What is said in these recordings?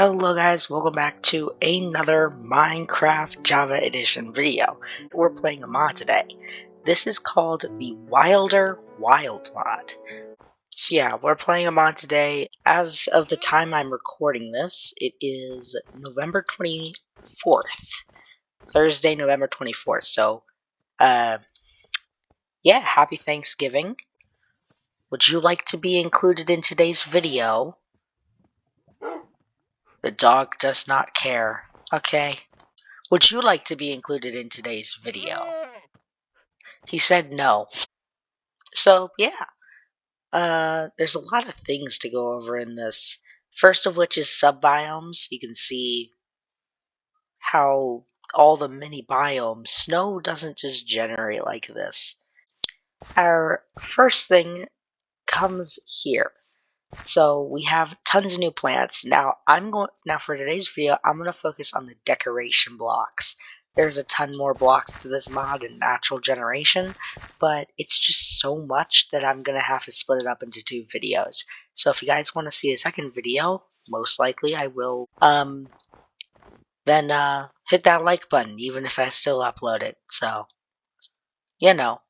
Hello guys, welcome back to another Minecraft Java Edition video. We're playing a mod today. This is called the Wilder Wild mod. So yeah, we're playing a mod today. As of the time I'm recording this, it is November 24th. Thursday, November 24th. So, yeah, happy Thanksgiving. Would you like to be included in today's video? The dog does not care. Okay. Would you like to be included in today's video? He said no. So, yeah. There's a lot of things to go over in this. First of which is subbiomes. You can see how all the mini biomes, snow doesn't just generate like this. Our first thing comes here. So we have tons of new plants. Now for today's video, I'm going to focus on the decoration blocks. There's a ton more blocks to this mod in natural generation, but it's just so much that I'm going to have to split it up into two videos. So if you guys want to see a second video, most likely I will, then hit that like button, even if I still upload it. So, you know.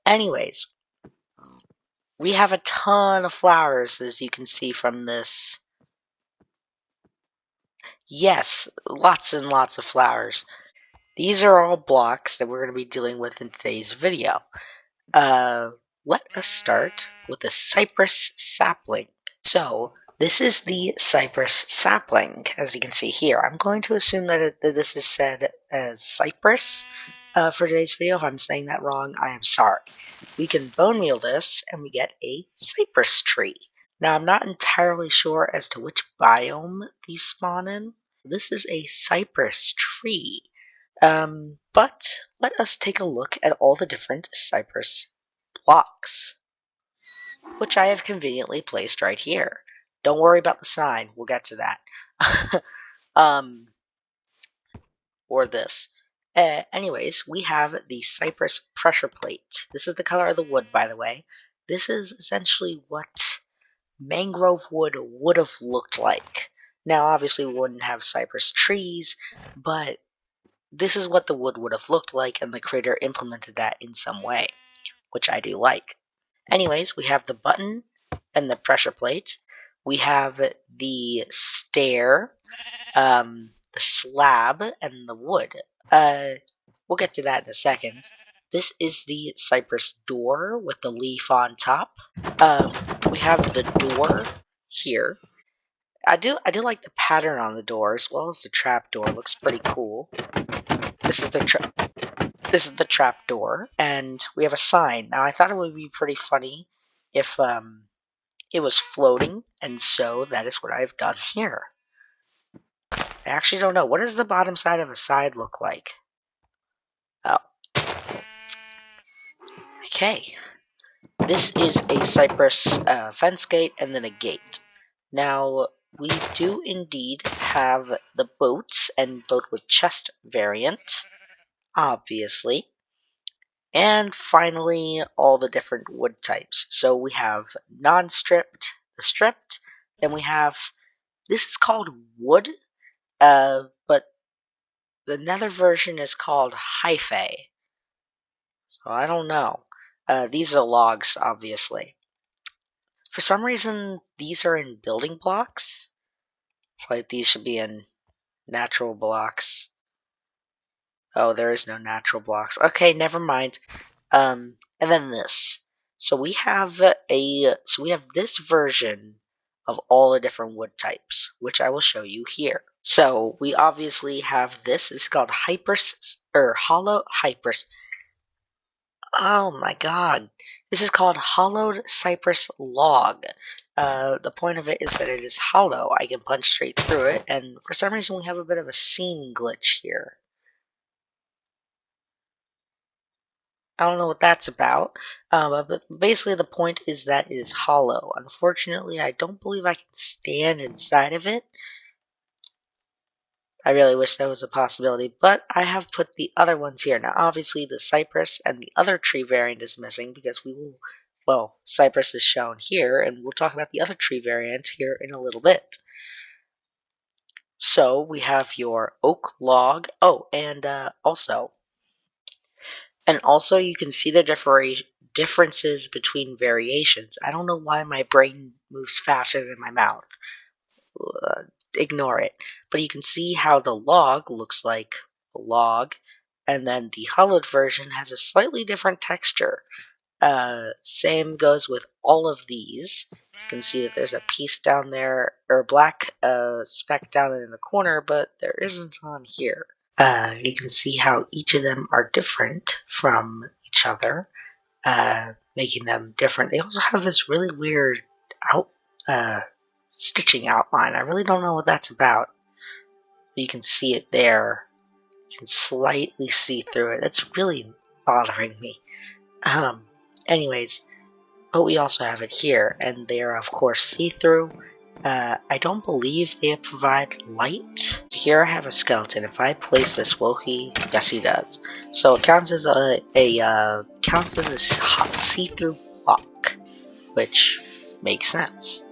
Anyways, we have a ton of flowers, as you can see from this. Yes, lots and lots of flowers. These are all blocks that we're going to be dealing with in today's video. Let us start with the cypress sapling. So, this is the cypress sapling, as you can see here. I'm going to assume that this is said as cypress for today's video. If I'm saying that wrong, I am sorry. We can bone meal this, and we get a cypress tree. Now, I'm not entirely sure as to which biome these spawn in. This is a cypress tree. But let us take a look at all the different cypress blocks, which I have conveniently placed right here. Don't worry about the sign. We'll get to that. Or this. Anyways, we have the cypress pressure plate. This is the color of the wood, by the way. This is essentially what mangrove wood would have looked like. Now, obviously, we wouldn't have cypress trees, but this is what the wood would have looked like, and the creator implemented that in some way, which I do like. Anyways, we have the button and the pressure plate. We have the stair, the slab, and the wood. We'll get to that in a second. This is the cypress door with the leaf on top. We have the door here. I do like the pattern on the door as well as the trap door. Looks pretty cool. This is the trap door, and we have a sign. Now I thought it would be pretty funny if it was floating, and so that is what I've done here. I actually don't know. What does the bottom side of a side look like? Oh. Okay. This is a cypress fence gate and then a gate. Now, we do indeed have the boats and boat with chest variant, obviously. And finally, all the different wood types. So we have non-stripped, the stripped, then we have, this is called wood, but the nether version is called hyphae. So I don't know. These are logs, obviously. For some reason, these are in building blocks. Like, these should be in natural blocks. Oh, there is no natural blocks. Okay, never mind. And then this. So we have this version of all the different wood types, which I will show you here. So we obviously have this. It's called hollow hypers. Oh my god. This is called hollowed cypress log. The point of it is that it is hollow. I can punch straight through it, and for some reason we have a bit of a scene glitch here. I don't know what that's about, but basically the point is that it is hollow. Unfortunately, I don't believe I can stand inside of it. I really wish that was a possibility, but I have put the other ones here. Now, obviously, the cypress and the other tree variant is missing because cypress is shown here, and we'll talk about the other tree variant here in a little bit. So we have your oak log. Oh, and also you can see the differences between variations. I don't know why my brain moves faster than my mouth. Uh, Ignore it. But you can see how the log looks like a log, and then the hollowed version has a slightly different texture. Same goes with all of these. You can see that there's a piece down there, or a black speck down in the corner, but there isn't on here. You can see how each of them are different from each other, making them different. They also have this really weird out uh, stitching outline. I really don't know what that's about. But you can see it there. You can slightly see through it. It's really bothering me. Anyways, but we also have it here, and they are of course see-through. I don't believe they provide light. Here I have a skeleton. If I place this, will he? Yes, he does. So it counts as a see-through block, which makes sense.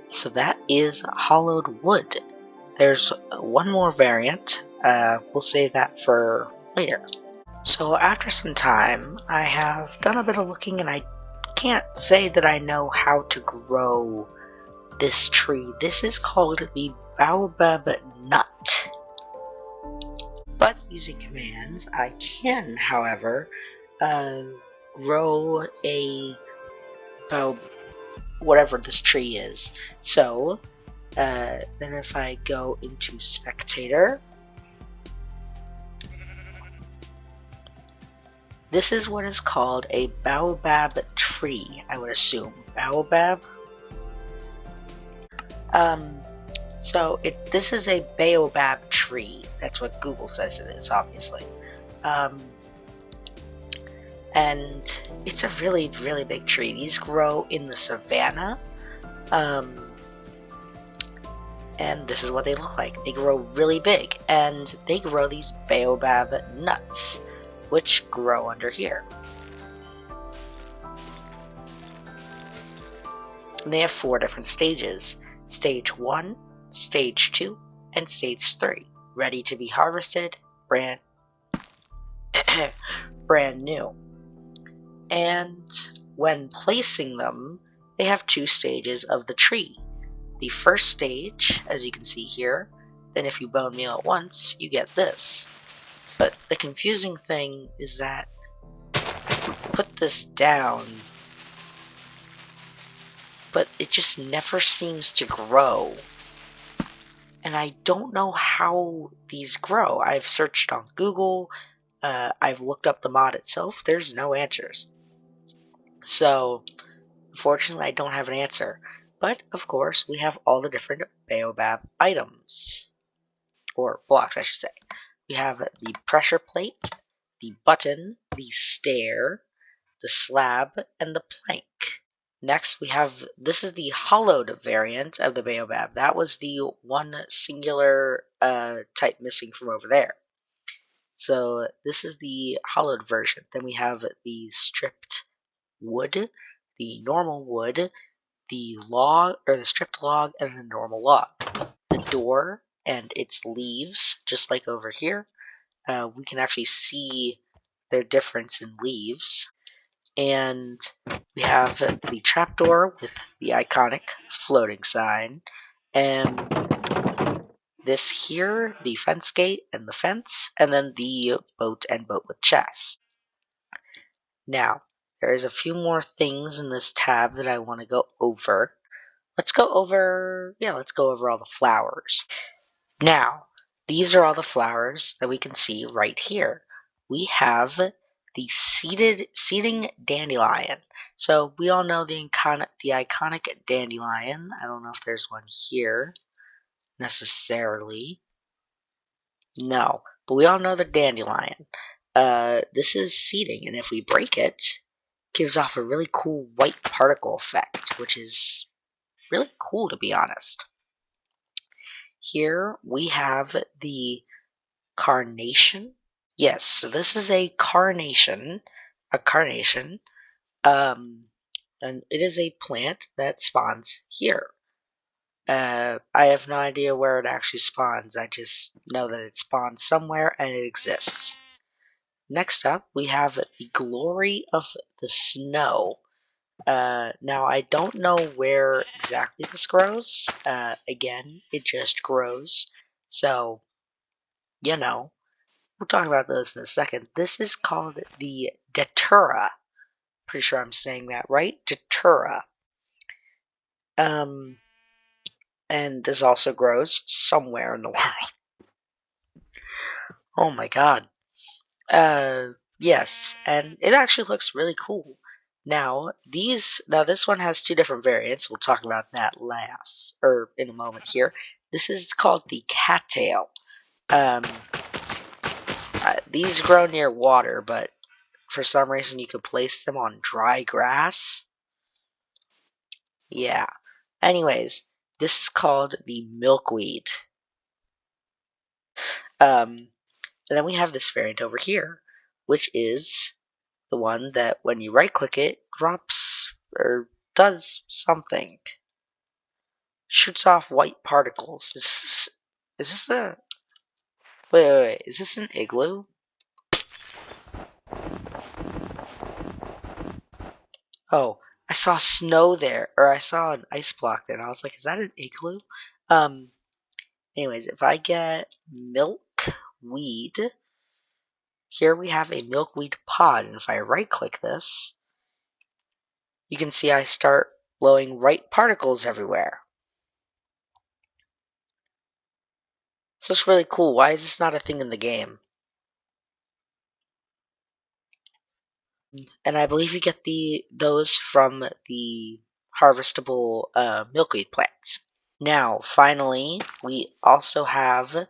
So that is hollowed wood. There's one more variant. We'll save that for later. So after some time, I have done a bit of looking, and I can't say that I know how to grow this tree. This is called the baobab nut. But using commands, I can, however, grow a whatever this tree is. So then if I go into spectator, this is what is called a baobab tree, I would assume. Baobab? So this is a baobab tree. That's what Google says it is, obviously. And it's a really, really big tree. These grow in the savannah. And this is what they look like. They grow really big, and they grow these baobab nuts, which grow under here. And they have 4 different stages. Stage 1, Stage 2, and Stage 3. Ready to be harvested, brand new. And when placing them, they have 2 stages of the tree. The first stage, as you can see here, then if you bone meal at once, you get this. But the confusing thing is that put this down, but it just never seems to grow. And I don't know how these grow. I've searched on Google, I've looked up the mod itself, there's no answers. So, unfortunately, I don't have an answer. But, of course, we have all the different baobab items. Or blocks, I should say. We have the pressure plate, the button, the stair, the slab, and the plank. Next, we have, this is the hollowed variant of the baobab. That was the one singular type missing from over there. So this is the hollowed version. Then we have the stripped wood, the normal wood, the log, or the stripped log, and the normal log. The door and its leaves, just like over here, we can actually see their difference in leaves. And we have the trapdoor with the iconic floating sign, and this here, the fence gate and the fence, and then the boat and boat with chest. Now, there's a few more things in this tab that I want to go over. Let's go over all the flowers. Now, these are all the flowers that we can see right here. We have the seeding dandelion. So we all know the iconic dandelion. I don't know if there's one here necessarily. No, but we all know the dandelion. This is seeding, and if we break it, it gives off a really cool white particle effect, which is really cool, to be honest. Here we have the carnation. Yes, so this is a carnation. And it is a plant that spawns here. I have no idea where it actually spawns. I just know that it spawns somewhere and it exists. Next up, we have the Glory of the Snow. Now, I don't know where exactly this grows. Again, it just grows. So, you know, we'll talk about this in a second. This is called the Datura. Pretty sure I'm saying that right. Datura. And this also grows somewhere in the world. Oh my god. Yes, and it actually looks really cool. Now, this one has two different variants. We'll talk about that last, or in a moment here. This is called the cattail. These grow near water, but for some reason you could place them on dry grass. Yeah. Anyways, this is called the milkweed. And then we have this variant over here, which is the one that when you right click it, drops or does something. Shoots off white particles. Is this a. Wait. Is this an igloo? Oh, I saw snow there, or I saw an ice block there, and I was like, is that an igloo? Anyways, if I get milkweed, here we have a milkweed pod, and if I right click this, you can see I start blowing white particles everywhere. So it's really cool. Why is this not a thing in the game? And I believe you get those from the harvestable milkweed plants. Now, finally, we also have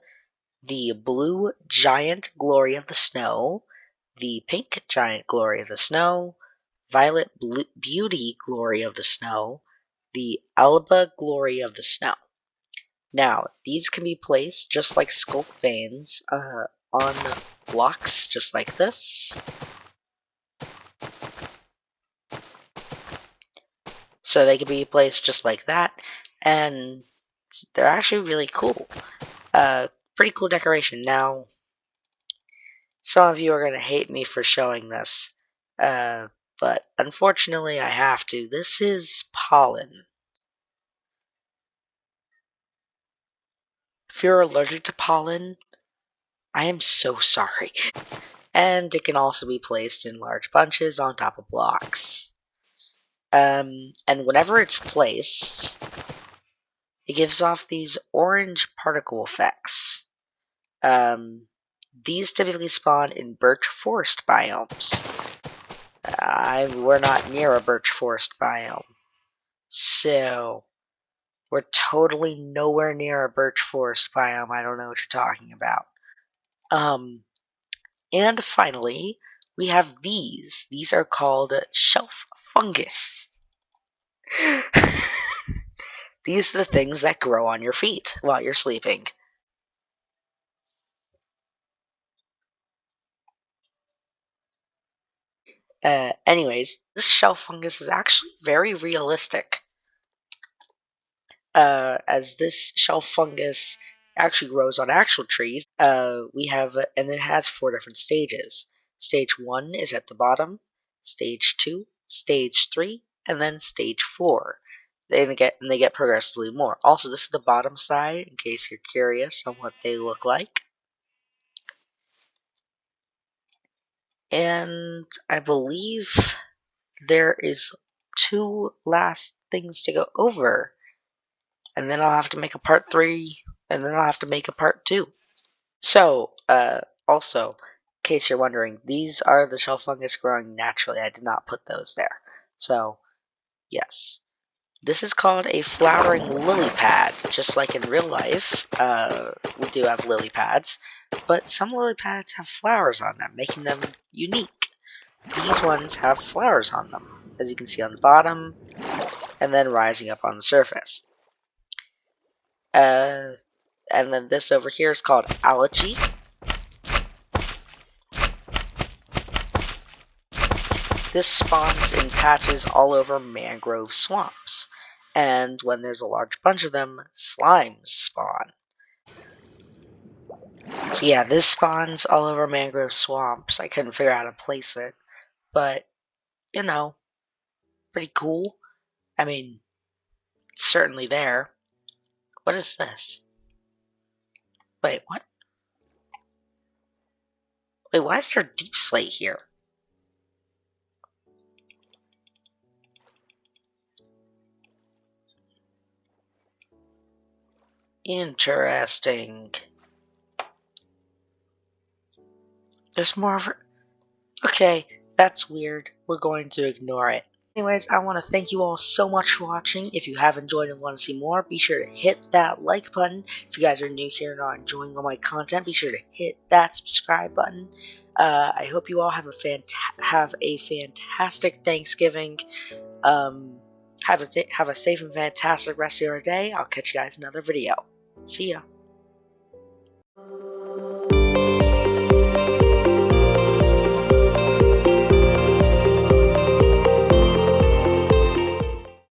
the blue giant glory of the snow, the pink giant glory of the snow, violet beauty glory of the snow, the alba glory of the snow. Now, these can be placed just like sculk veins on blocks just like this. So they can be placed just like that, and they're actually really cool. Pretty cool decoration. Now, some of you are going to hate me for showing this, but unfortunately I have to. This is pollen. If you're allergic to pollen, I am so sorry. And it can also be placed in large bunches on top of blocks. And whenever it's placed, it gives off these orange particle effects. These typically spawn in birch forest biomes. We're not near a birch forest biome, so we're totally nowhere near a birch forest biome. I don't know what you're talking about. And finally, we have these. These are called shelf fungus. These are the things that grow on your feet while you're sleeping. Anyways, this shelf fungus is actually very realistic. As this shelf fungus actually grows on actual trees, and it has 4 different stages. Stage 1 is at the bottom, stage 2, stage 3, and then stage 4. They get progressively more. Also, this is the bottom side, in case you're curious on what they look like. And I believe there is 2 last things to go over. And then I'll have to make a part 3, and then I'll have to make a part 2. So, also, in case you're wondering, these are the shelf fungus growing naturally. I did not put those there. So, yes. This is called a flowering lily pad. Just like in real life, we do have lily pads, but some lily pads have flowers on them, making them unique. These ones have flowers on them, as you can see on the bottom, and then rising up on the surface. And then this over here is called algae. This spawns in patches all over mangrove swamps. And when there's a large bunch of them, slimes spawn. So yeah, this spawns all over mangrove swamps. I couldn't figure out how to place it, but you know, pretty cool. I mean, it's certainly there. What is this? Wait, what? Wait, why is there deep slate here? Interesting. There's more of it. Okay, that's weird. We're going to ignore it. Anyways, I want to thank you all so much for watching. If you have enjoyed and want to see more, be sure to hit that like button. If you guys are new here and are enjoying all my content, be sure to hit that subscribe button. I hope you all have a fantastic Thanksgiving. Have a safe and fantastic rest of your day. I'll catch you guys in another video. See ya.